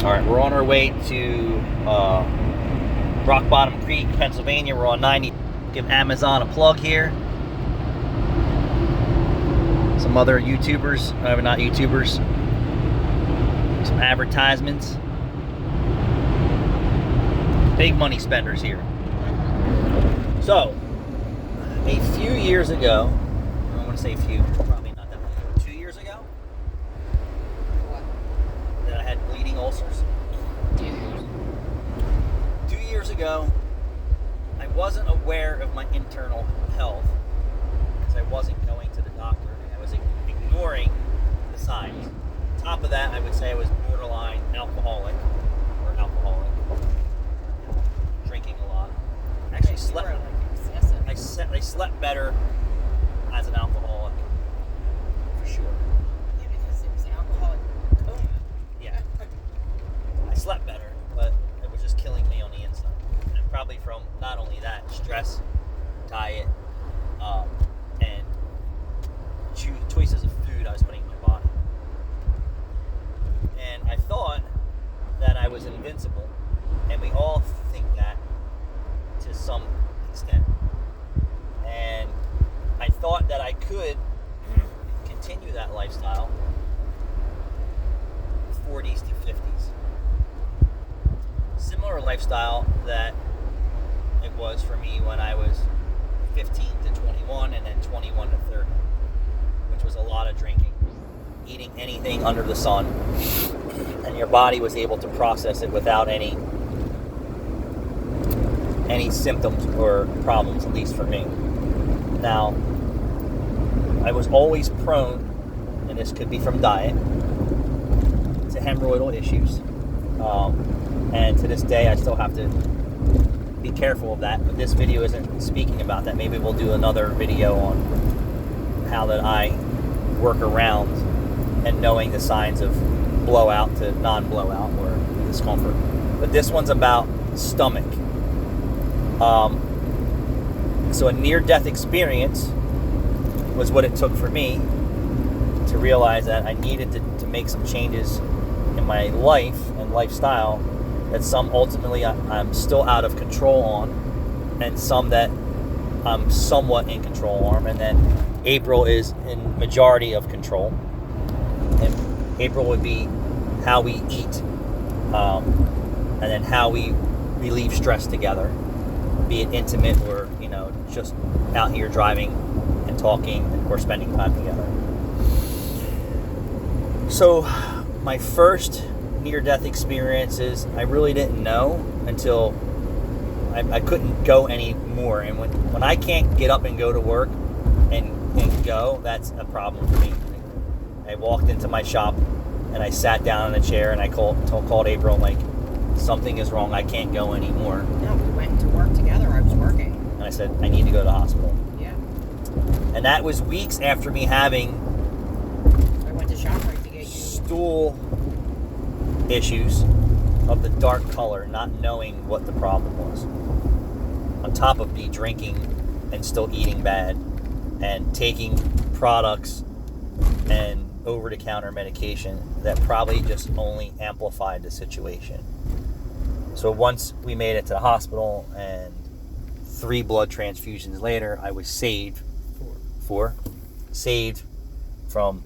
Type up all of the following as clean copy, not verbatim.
All right, we're on our way to Rock Bottom Creek, Pennsylvania. We're on 90. Give Amazon a plug here. Some other YouTubers, not YouTubers. Some advertisements. Big money spenders here. So, a few years ago, I want to say a few, probably not that long, 2 years ago, that I had bleeding ulcers. 2 years ago, I wasn't aware of my internal health because I wasn't going to the doctor and I was ignoring the signs. On top of that, I would say I was borderline alcoholic, drinking a lot. I actually slept. I slept better as an alcoholic, for sure. Yeah, because it was an alcoholic coma. Yeah. I slept better, but it was just killing me on the inside. And probably from not only that, stress, diet, and choices of food I was putting in my body. And I thought that I was invincible, and we all think that to some extent. And I thought that I could continue that lifestyle 40s to 50s. Similar lifestyle that it was for me when I was 15 to 21 and then 21 to 30, which was a lot of drinking, eating anything under the sun, and your body was able to process it without any symptoms or problems, at least for me. Now, I was always prone, and this could be from diet, to hemorrhoidal issues. And to this day, I still have to be careful of that. But this video isn't speaking about that. Maybe we'll do another video on how that I work around and knowing the signs of blowout to non-blowout or discomfort. But this one's about stomach. So a near-death experience was what it took for me to realize that I needed to make some changes in my life and lifestyle, that some ultimately I'm still out of control on, and some that I'm somewhat in control on, and then April is in majority of control. And April would be how we eat, and then how we relieve stress together, be it intimate or just out here driving and talking or spending time together. So my first near-death experiences, I really didn't know until I couldn't go anymore. And when I can't get up and go to work and go, that's a problem for me. I walked into my shop and I sat down in a chair and I called April, like, something is wrong, I can't go anymore. No, we went to work together. I was working. And I said, I need to go to the hospital. Yeah. And that was weeks after me having I went to ShopRite to get you stool issues of the dark color, not knowing what the problem was. On top of me drinking and still eating bad and taking products and over-the-counter medication that probably just only amplified the situation. So once we made it to the hospital and 3 blood transfusions later, I was saved from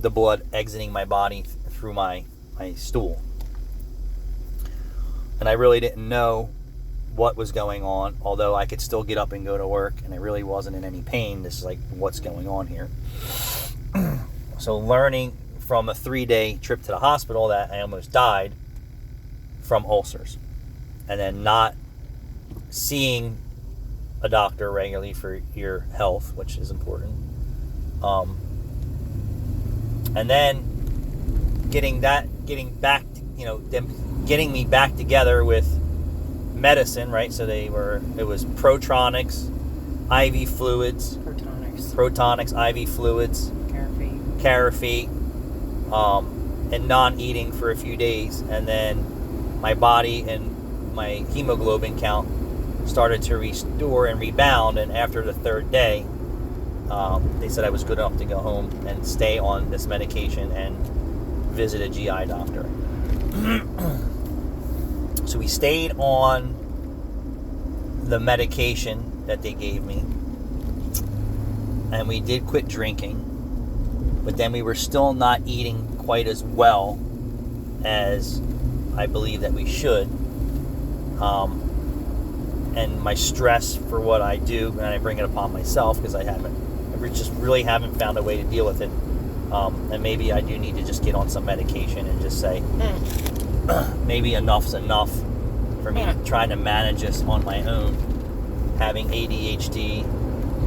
the blood exiting my body through my stool. And I really didn't know what was going on, although I could still get up and go to work, and I really wasn't in any pain. This is like, what's going on here? So learning from a 3-day trip to the hospital that I almost died from ulcers, and then not seeing a doctor regularly for your health, which is important, and then getting me back together with medicine, right? So it was Protonix, IV fluids, Protonix IV fluids, Carafate, and non-eating for a few days, and then my body and my hemoglobin count started to restore and rebound. And after the 3rd day, they said I was good enough to go home and stay on this medication and visit a GI doctor. So we stayed on the medication that they gave me, and we did quit drinking, but then we were still not eating quite as well as I believe that we should. And my stress for what I do, and I bring it upon myself because I just really haven't found a way to deal with it. And maybe I do need to just get on some medication and just say, maybe enough's enough for me trying to manage this on my own, having ADHD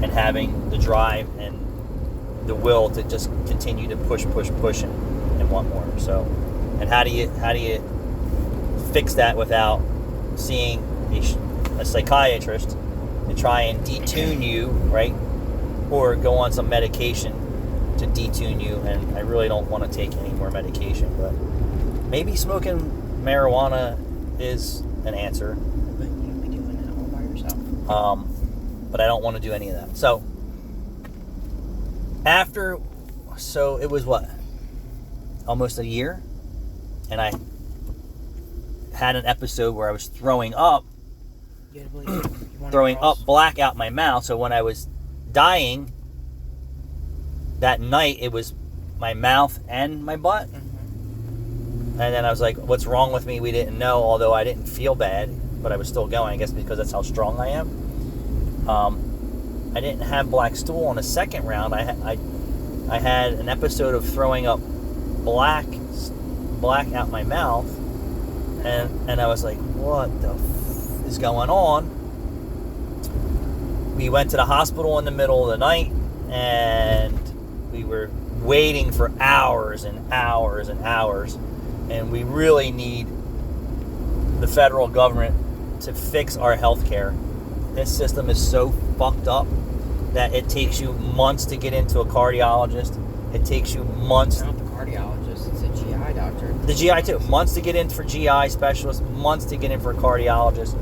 and having the drive and the will to just continue to push and want more. So, and how do you fix that without seeing a psychiatrist to try and detune you, right? Or go on some medication to detune you, and I really don't want to take any more medication, but maybe smoking marijuana is an answer. But you'd be doing that all by yourself. But I don't want to do any of that. So it was what? Almost a year, and I had an episode where I was throwing up, black out my mouth. So when I was dying that night, it was my mouth and my butt. And then I was like, what's wrong with me? We didn't know, although I didn't feel bad, but I was still going, I guess because that's how strong I am. I didn't have black stool on the second round. I had an episode of throwing up black out my mouth, and I was like, what the is going on? We went to the hospital in the middle of the night, and we were waiting for hours and hours and hours, and we really need the federal government to fix our health care. This system is so fucked up that it takes you months to get into a cardiologist. It takes you months. Not the cardiologist, it's a GI doctor. The GI too. Months to get in for GI specialist, months to get in for a cardiologist.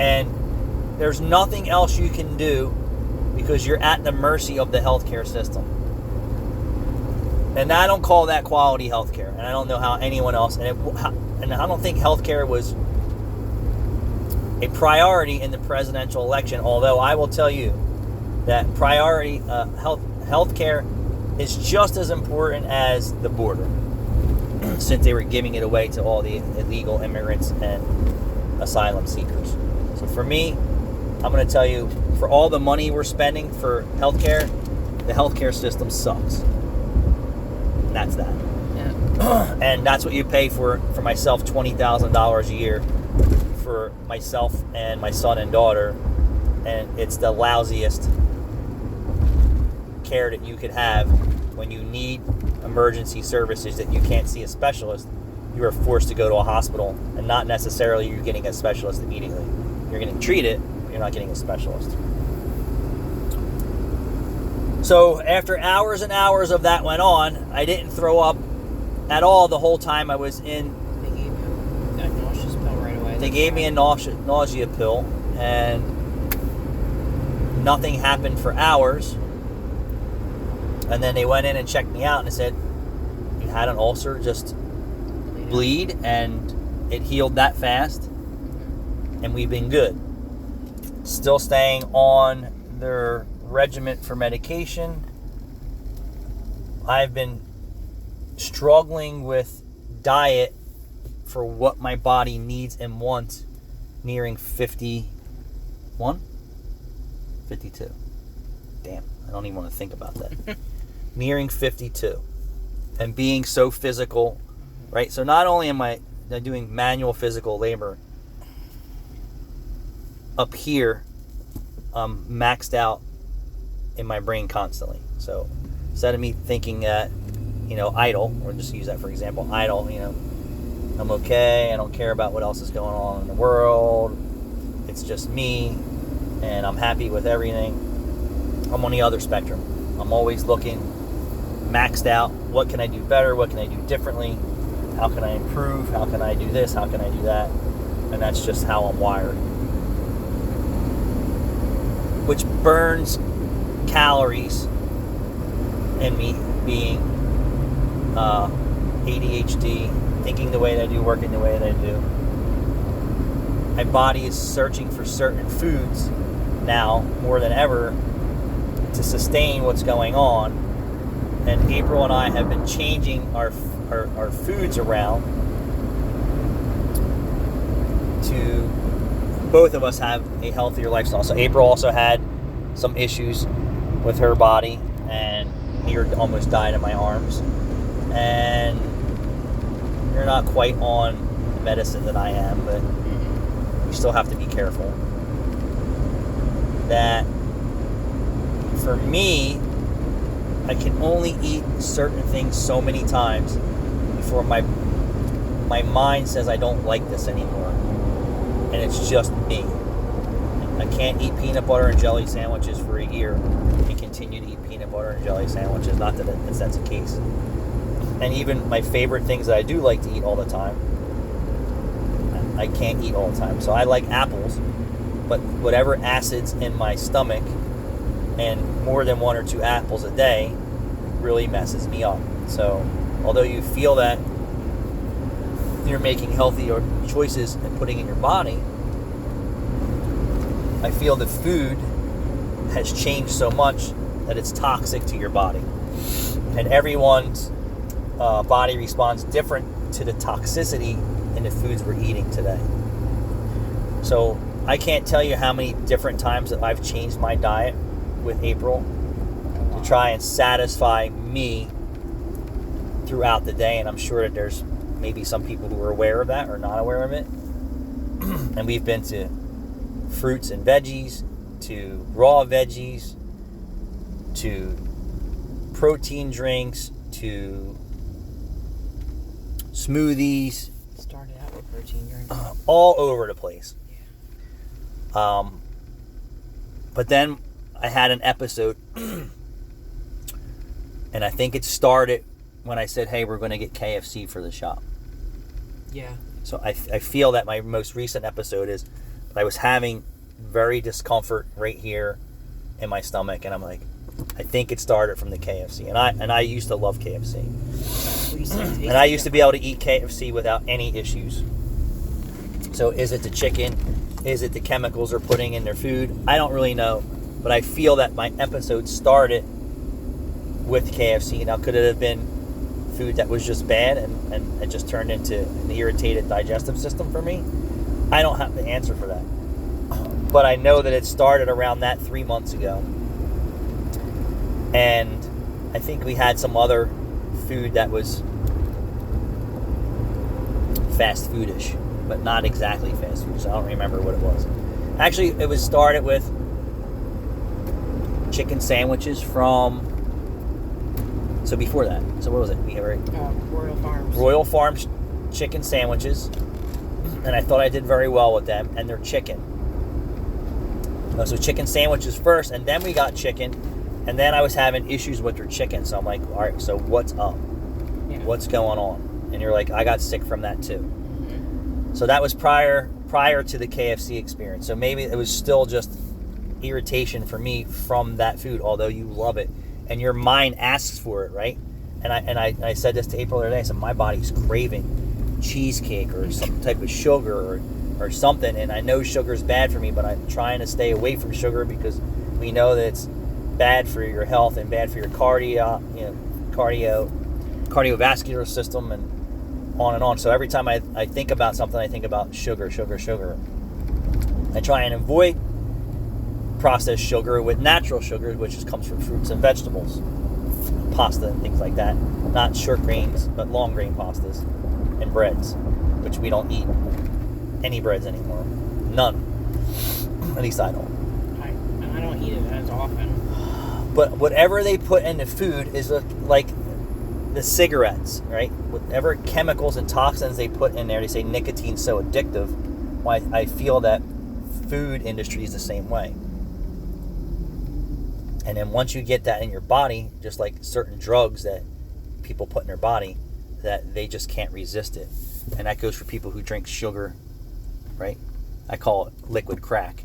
And there's nothing else you can do because you're at the mercy of the healthcare system. And I don't call that quality healthcare. And I don't know how anyone else, and I don't think healthcare was a priority in the presidential election, although I will tell you that priority healthcare is just as important as the border, since they were giving it away to all the illegal immigrants and asylum seekers. So for me, I'm going to tell you, for all the money we're spending for healthcare, the healthcare system sucks. And that's that. Yeah. And that's what you pay for myself, $20,000 a year for myself and my son and daughter, and it's the lousiest care that you could have when you need emergency services that you can't see a specialist. You are forced to go to a hospital, and not necessarily you're getting a specialist immediately. You're getting treated, but you're not getting a specialist. So after hours and hours of that went on, I didn't throw up at all the whole time I was in. They gave you that nauseous pill right away. They gave me a nausea pill, and nothing happened for hours. And then they went in and checked me out and said, you had an ulcer, just bleed, and it healed that fast, and we've been good. Still staying on their regimen for medication. I've been struggling with diet for what my body needs and wants, nearing 51? 52. Damn, I don't even want to think about that. Nearing 52. And being so physical, right? So not only am I doing manual physical labor, up here, I'm maxed out in my brain constantly. So instead of me thinking that, idle, or just use that for example, idle, I'm okay, I don't care about what else is going on in the world, it's just me, and I'm happy with everything. I'm on the other spectrum. I'm always looking maxed out. What can I do better? What can I do differently? How can I improve? How can I do this? How can I do that? And that's just how I'm wired. Which burns calories in me being ADHD thinking the way that I do, working the way that I do, my body is searching for certain foods now more than ever to sustain what's going on. And April and I have been changing our foods around to both of us have a healthier lifestyle. So April also had some issues with her body and near almost died in my arms. And you're not quite on the medicine that I am, but you still have to be careful. That for me, I can only eat certain things so many times before my mind says I don't like this anymore. And it's just me. I can't eat peanut butter and jelly sandwiches for a year and continue to eat peanut butter and jelly sandwiches. Not that that's the case. And even my favorite things that I do like to eat all the time, I can't eat all the time. So I like apples, but whatever acids in my stomach and more than 1 or 2 apples a day really messes me up. So although you feel that you're making healthier choices and putting in your body, I feel the food has changed so much that it's toxic to your body. And everyone's body responds different to the toxicity in the foods we're eating today. So I can't tell you how many different times that I've changed my diet with April to try and satisfy me throughout the day. And I'm sure that there's maybe some people who are aware of that or not aware of it. And we've been to fruits and veggies, to raw veggies, to protein drinks, to smoothies. Started out with protein drinks. All over the place. But then I had an episode, and I think it started when I said, hey, we're going to get KFC for the shop. Yeah. So I feel that my most recent episode is I was having very discomfort right here in my stomach, and I'm like, I think it started from the KFC. And I used to love KFC. And I used to be able to eat KFC without any issues. So is it the chicken? Is it the chemicals they're putting in their food? I don't really know. But I feel that my episode started with KFC. Now, could it have been food that was just bad and it just turned into an irritated digestive system for me? I don't have the answer for that. But I know that it started around that 3 months ago. And I think we had some other food that was fast foodish, but not exactly fast food, so I don't remember what it was. Actually, it was started with chicken sandwiches from, so before that, so what was it? We have Royal Farms. Royal Farms chicken sandwiches, and I thought I did very well with them, and they're chicken. So chicken sandwiches first, and then we got chicken, and then I was having issues with their chicken, so I'm like, all right, so what's up? Yeah. What's going on? And you're like, I got sick from that too. So that was prior to the KFC experience. So maybe it was still just irritation for me from that food, although you love it and your mind asks for it, right? And I said this to April the other day. I said my body's craving cheesecake or some type of sugar or something, and I know sugar's bad for me, but I'm trying to stay away from sugar because we know that it's bad for your health and bad for your cardiovascular system and on and on. So every time I think about something, I think about sugar. I try and avoid processed sugar with natural sugar, which comes from fruits and vegetables, pasta and things like that. Not short grains, but long grain pastas and breads, which we don't eat any breads anymore. None. At least I don't. I don't eat it as often. But whatever they put in the food is like the cigarettes, right? Whatever chemicals and toxins they put in there, they say nicotine's so addictive. Why I feel that food industry is the same way. And then once you get that in your body, just like certain drugs that people put in their body, that they just can't resist it. And that goes for people who drink sugar, right? I call it liquid crack.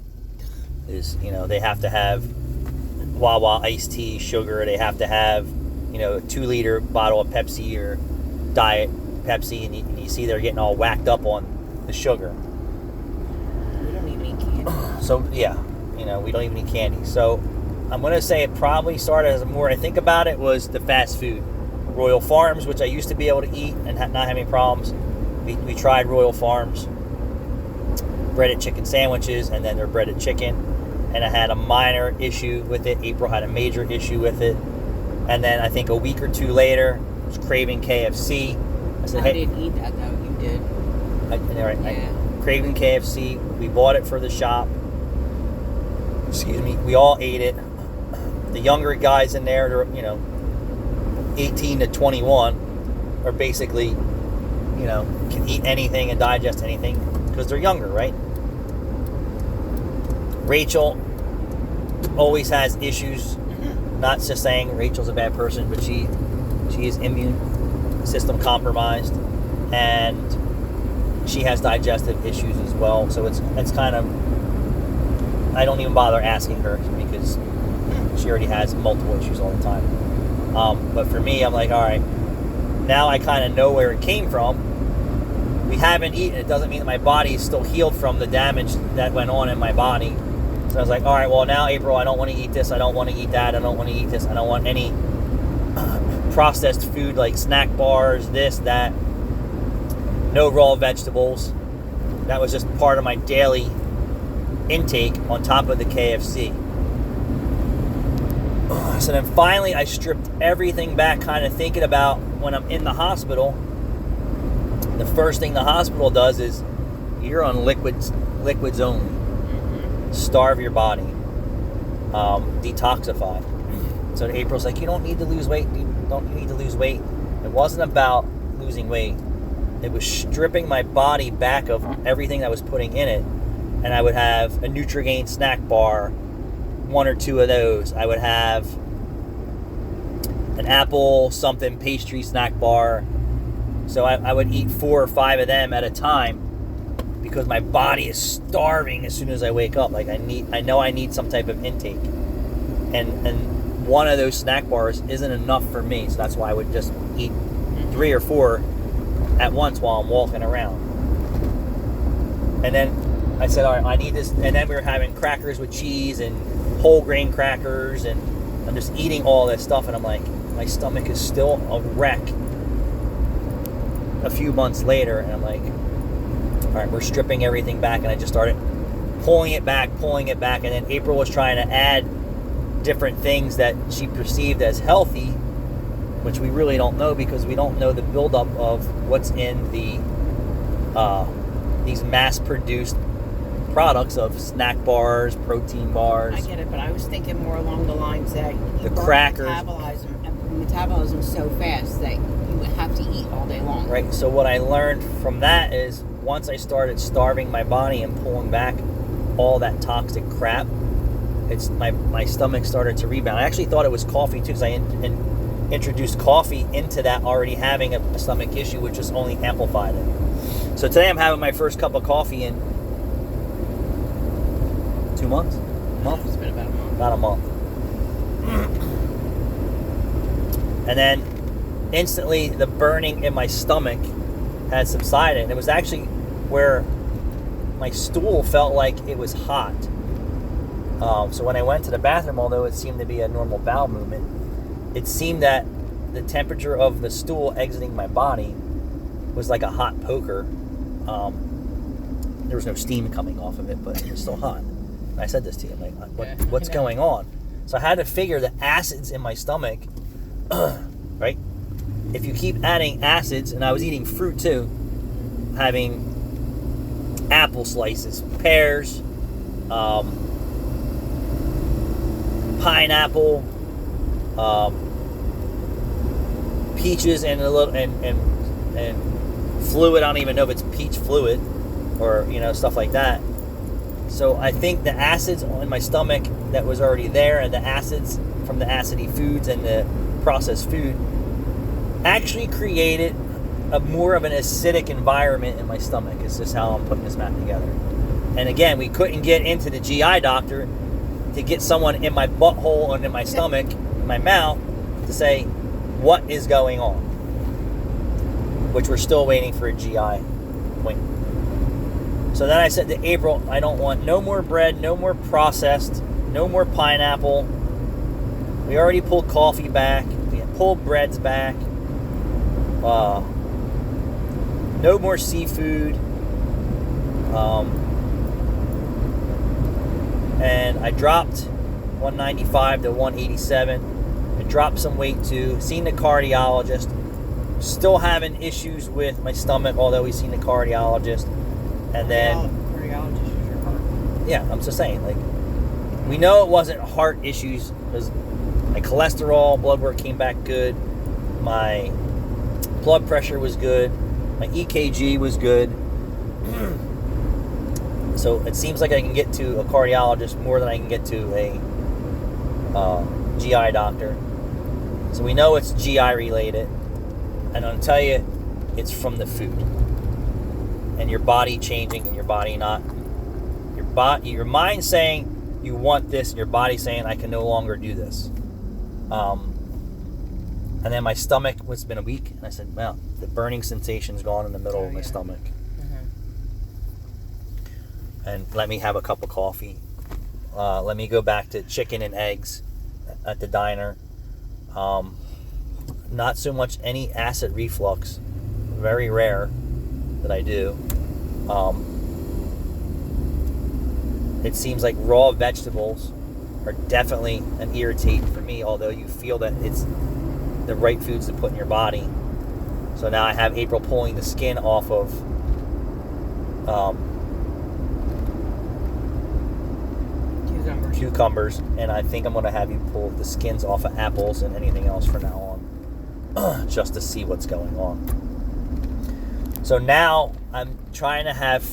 They have to have Wawa iced tea, sugar. They have to have, a 2-liter bottle of Pepsi or Diet Pepsi, and you see they're getting all whacked up on the sugar. We don't even eat candy. So yeah, we don't even eat candy. So I'm gonna say it probably started, as the more I think about it, was the fast food. Royal Farms, which I used to be able to eat and not have any problems. We tried Royal Farms breaded chicken sandwiches, and then their breaded chicken, and I had a minor issue with it. April had a major issue with it, and then I think a week or two later, I was craving KFC. I said, I didn't eat that though. You did. Craving KFC. We bought it for the shop. Excuse me. We all ate it. The younger guys in there, they're 18 to 21, are basically, can eat anything and digest anything because they're younger, right? Rachel always has issues. Not just saying Rachel's a bad person, but she is immune system compromised, and she has digestive issues as well. So it's kind of, I don't even bother asking her because she already has multiple issues all the time. But for me, I'm like, all right, now I kind of know where it came from. We haven't eaten. It doesn't mean that my body is still healed from the damage that went on in my body. So I was like, all right, well, now, April, I don't want to eat this. I don't want to eat that. I don't want to eat this. I don't want any processed food like snack bars, this, that. No raw vegetables. That was just part of my daily intake on top of the KFC. So then finally I stripped everything back, kind of thinking about when I'm in the hospital. The first thing the hospital does is you're on liquids only. Starve your body. Detoxify. So April's like, you don't need to lose weight. You need to lose weight. It wasn't about losing weight. It was stripping my body back of everything that was putting in it. And I would have a Nutrigain snack bar, one or two of those. I would have an apple something pastry snack bar. So I would eat 4 or 5 of them at a time because my body is starving as soon as I wake up. Like I know I need some type of intake. And one of those snack bars isn't enough for me. So that's why I would just eat 3 or 4 at once while I'm walking around. And then I said, all right, I need this. And then we were having crackers with cheese and whole grain crackers, and I'm just eating all this stuff, and I'm like, my stomach is still a wreck a few months later, and I'm like, all right, we're stripping everything back, and I just started pulling it back, and then April was trying to add different things that she perceived as healthy, which we really don't know because we don't know the buildup of what's in the these mass-produced products of snack bars, protein bars. I get it, but I was thinking more along the lines that the crackers, metabolism so fast that you would have to eat all day long. Right. So what I learned from that is once I started starving my body and pulling back all that toxic crap, it's my stomach started to rebound. I actually thought it was coffee too, because I introduced coffee into that already having a stomach issue, which just only amplified it. So today I'm having my first cup of coffee in 2 months? It's been about a month. About a month. And then instantly the burning in my stomach had subsided. And it was actually where my stool felt like it was hot. So when I went to the bathroom, although it seemed to be a normal bowel movement, it seemed that the temperature of the stool exiting my body was like a hot poker. There was no steam coming off of it, but it was still hot. And I said this to you, like, what's going on? So I had to figure the acids in my stomach, right? If you keep adding acids, and I was eating fruit too, having apple slices, pears, pineapple, peaches, and a little and fluid. I don't even know if it's peach fluid or stuff like that. So I think the acids in my stomach that was already there, and the acids from the acidy foods and the processed food actually created a more of an acidic environment in my stomach. It's just how I'm putting this map together. And again, we couldn't get into the GI doctor to get someone in my butthole and in my stomach, in my mouth, to say what is going on. which we're still waiting for a GI point. So then I said to April, I don't want no more bread, no more processed, no more pineapple. We already pulled coffee back. We pulled breads back. No more seafood. And I dropped 195 to 187. I dropped some weight too. Seen the cardiologist. Still having issues with my stomach, although we've seen the cardiologist. And then cardiologist is your heart. yeah, I'm just saying, like, we know it wasn't heart issues because my cholesterol, blood work came back good. My blood pressure was good. My EKG was good. So it seems like I can get to a cardiologist more than I can get to a GI doctor. So we know it's GI related. And I'll tell you, it's from the food. And your body changing and your body not. Your mind saying you want this, and your body saying I can no longer do this. And then my stomach was been a week, and I said, well, the burning sensation's gone in the middle of my stomach. Mm-hmm. And let me have a cup of coffee. Let me go back to chicken and eggs at the diner. Not so much any acid reflux. Very rare that I do. It seems like raw vegetables are definitely an irritant for me, although you feel that it's the right foods to put in your body. So now I have April pulling the skin off of cucumbers, and I think I'm going to have you pull the skins off of apples and anything else from now on, just to see what's going on. So now I'm trying to have,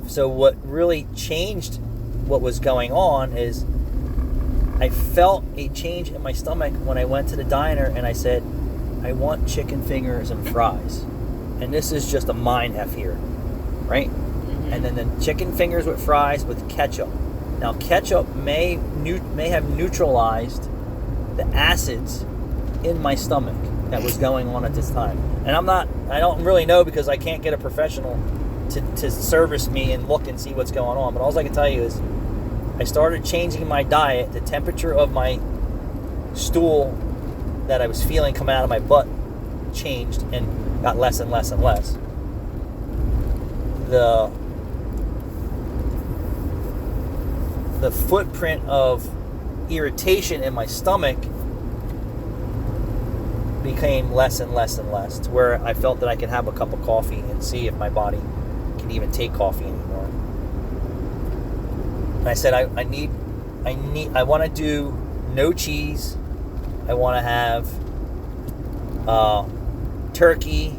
so what really changed what was going on is I felt a change in my stomach when I went to the diner and I said, I want chicken fingers and fries. And this is just a mind F here, right? Mm-hmm. And then the chicken fingers with fries with ketchup. Now ketchup may have neutralized the acids in my stomach that was going on at this time. And I don't really know because I can't get a professional to service me and look and see what's going on. But all I can tell you is I started changing my diet. The temperature of my stool that I was feeling coming out of my butt changed and got less and less and less. The footprint of irritation in my stomach became less and less and less, to where I felt that I could have a cup of coffee and see if my body can even take coffee anymore. And I said, I want to do no cheese. I want to have turkey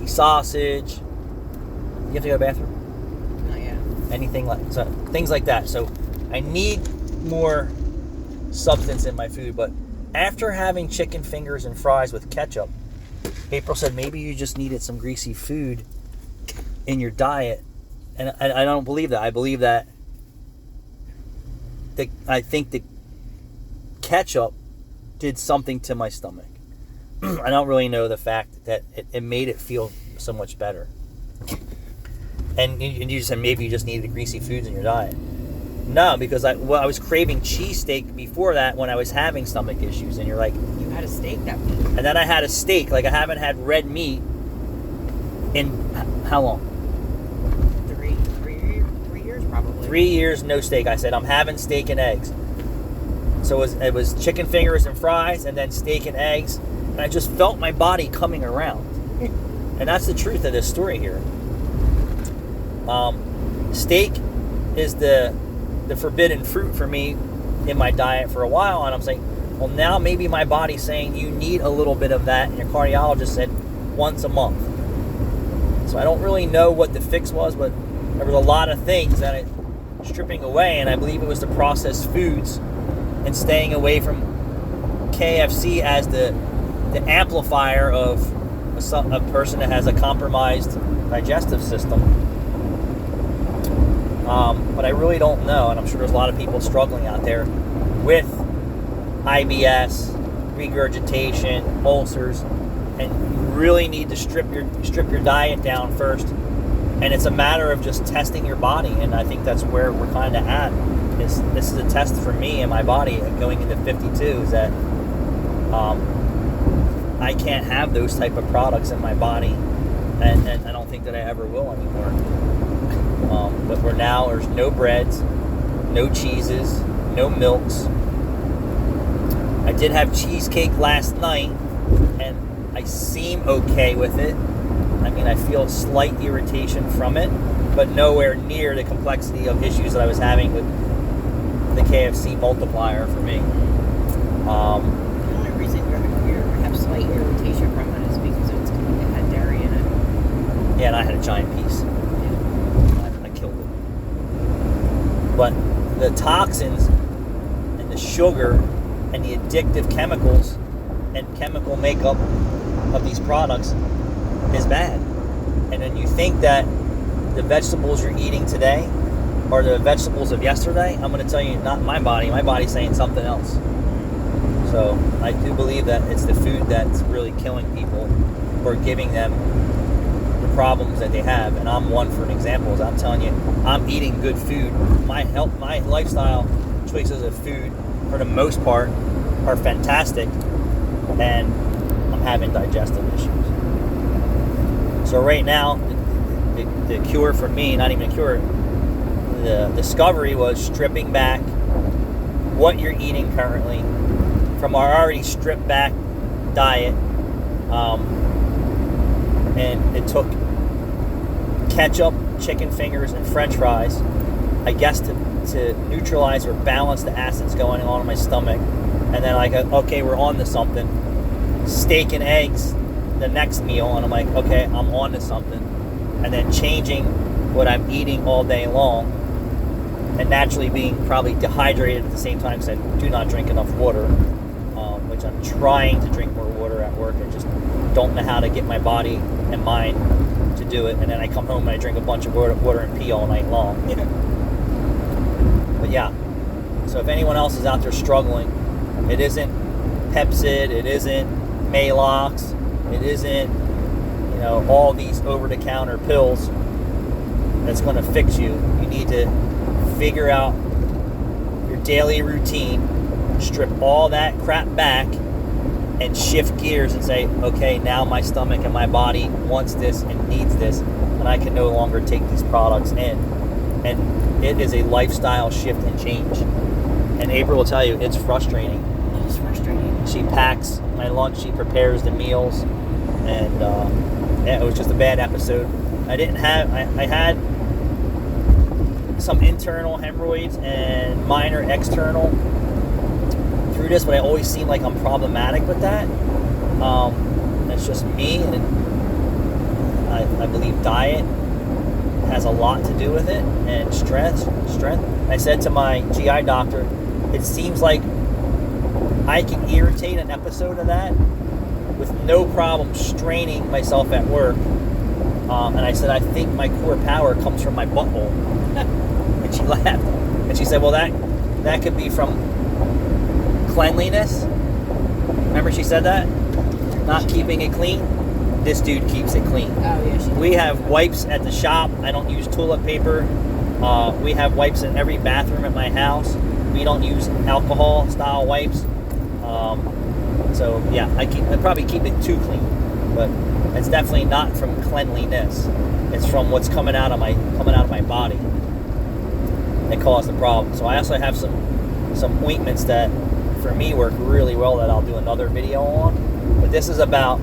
sausage. You have to go to the bathroom? Not yet. Anything like so, things like that. So I need more substance in my food. But after having chicken fingers and fries with ketchup, April said maybe you just needed some greasy food in your diet. And I don't believe that. I believe that I think the ketchup did something to my stomach. I don't really know the fact that it made it feel so much better. And you said maybe you just needed greasy foods in your diet. No, because I was craving cheesesteak before that when I was having stomach issues. And you're like... You had a steak that week. And then I had a steak. Like, I haven't had red meat in how long? 3 years probably. 3 years, no steak. I said, I'm having steak and eggs. So it was chicken fingers and fries and then steak and eggs. And I just felt my body coming around. And that's the truth of this story here. Steak is the forbidden fruit for me in my diet for a while. And I'm saying, well, now maybe my body's saying you need a little bit of that. And your cardiologist said once a month. So I don't really know what the fix was, but there was a lot of things that it stripping away. And I believe it was the processed foods and staying away from KFC as the amplifier of a person that has a compromised digestive system. But I really don't know, and I'm sure there's a lot of people struggling out there with IBS, regurgitation, ulcers, and you really need to strip your diet down first, and it's a matter of just testing your body. And I think that's where we're kind of at. This is a test for me and my body going into 52, is that I can't have those type of products in my body, and I don't think that I ever will anymore. But there's no breads, no cheeses, no milks. I did have cheesecake last night, and I seem okay with it. I mean, I feel slight irritation from it, but nowhere near the complexity of issues that I was having with the KFC multiplier for me. The only reason you have slight irritation from it is because it had dairy in it. Yeah, and I had a giant piece. I killed it. But the toxins and the sugar and the addictive chemicals and chemical makeup of these products is bad. And then you think that the vegetables you're eating today are the vegetables of yesterday, I'm going to tell you, not my body. My body's saying something else. So I do believe that it's the food that's really killing people or giving them the problems that they have. And I'm one for an example. As I'm telling you, I'm eating good food. My health, my lifestyle choices of food, for the most part, are fantastic, and I'm having digestive issues. So right now, the cure for me, not even a cure, the discovery was stripping back what you're eating currently from our already stripped back diet. And it took ketchup, chicken fingers, and french fries, I guess, to neutralize or balance the acids going on in my stomach. And then okay, we're on to something. Steak and eggs the next meal, and I'm like, okay, I'm on to something. And then changing what I'm eating all day long, and naturally being probably dehydrated at the same time, because I do not drink enough water, which I'm trying to drink more water at work. I just don't know how to get my body and mind to do it. And then I come home and I drink a bunch of water and pee all night long. But yeah, so if anyone else is out there struggling, it isn't Pepcid, it isn't Maalox, it isn't, all these over-the-counter pills that's going to fix you. You need to figure out your daily routine, strip all that crap back, and shift gears and say, okay, now my stomach and my body wants this and needs this, and I can no longer take these products in. And it is a lifestyle shift and change. And April will tell you, it's frustrating. It is frustrating. She packs my lunch, she prepares the meals, and it was just a bad episode. I had some internal hemorrhoids and minor external through this, but I always seem like I'm problematic with that. It's just me, and I believe diet has a lot to do with it, and strength. I said to my GI doctor, it seems like I can irritate an episode of that with no problem straining myself at work. And I said, I think my core power comes from my butthole. And she laughed. And she said, well, that could be from cleanliness. Remember she said that? Not keeping it clean. This dude keeps it clean. Oh, yeah. We have wipes at the shop. I don't use toilet paper. We have wipes in every bathroom at my house. We don't use alcohol-style wipes. So yeah, I probably keep it too clean, but it's definitely not from cleanliness. It's from what's coming out of my body that caused the problem. So I also have some ointments that for me work really well that I'll do another video on. But this is about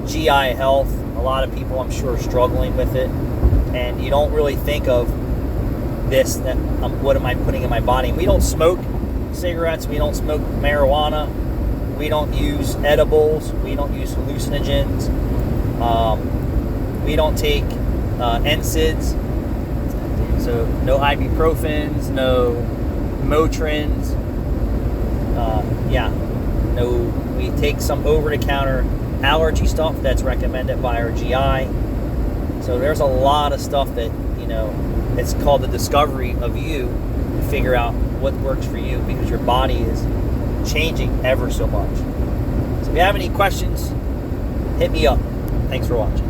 GI health. A lot of people, I'm sure, are struggling with it, and you don't really think of this, that what am I putting in my body? We don't smoke cigarettes, we don't smoke marijuana, we don't use edibles, we don't use hallucinogens, we don't take NSAIDs, so no ibuprofens, no Motrins, we take some over-the-counter allergy stuff that's recommended by our GI. So there's a lot of stuff that, it's called the discovery of you, to figure out what works for you, because your body is changing ever so much. So if you have any questions, hit me up. Thanks for watching.